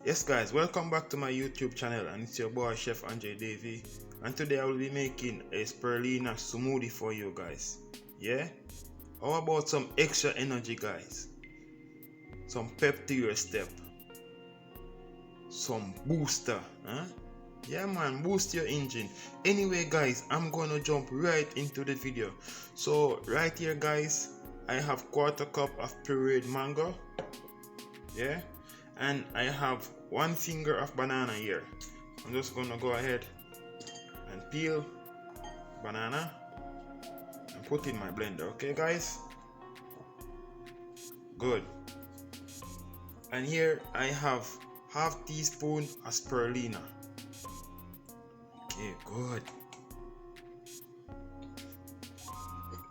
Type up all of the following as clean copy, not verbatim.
Yes guys, welcome back to my YouTube channel, and it's your boy Chef Davy, and today I will be making a spirulina smoothie for you guys. Yeah? How about some extra energy guys? Some pep to your step. Some booster, huh? Yeah man, boost your engine. Anyway guys, I'm gonna jump right into the video. So right here guys, I have 1/4 cup of pureed mango. Yeah, and I have 1 finger of banana here. I'm just gonna go ahead and peel banana and put in my blender. Okay guys, good. And here I have 1/2 teaspoon of spirulina. Okay, good.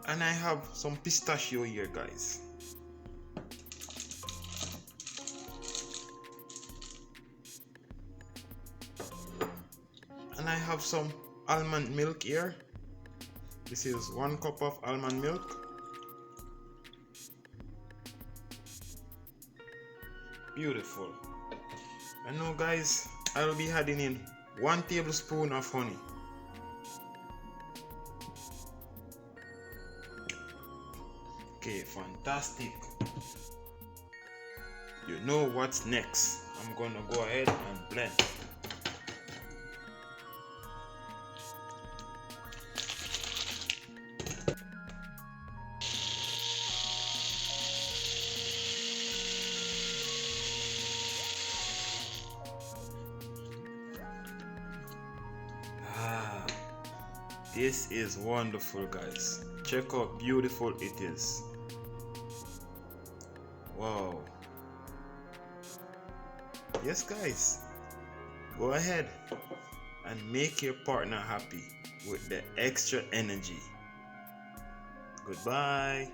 And I have some pistachio here guys. And I have some almond milk here. This is 1 cup of almond milk. Beautiful. And now guys, I will be adding in 1 tablespoon of honey. Okay, fantastic. You know what's next. I'm gonna go ahead and blend. This is wonderful guys. Check how beautiful it is. Wow. Yes guys, go ahead and make your partner happy with the extra energy. Goodbye.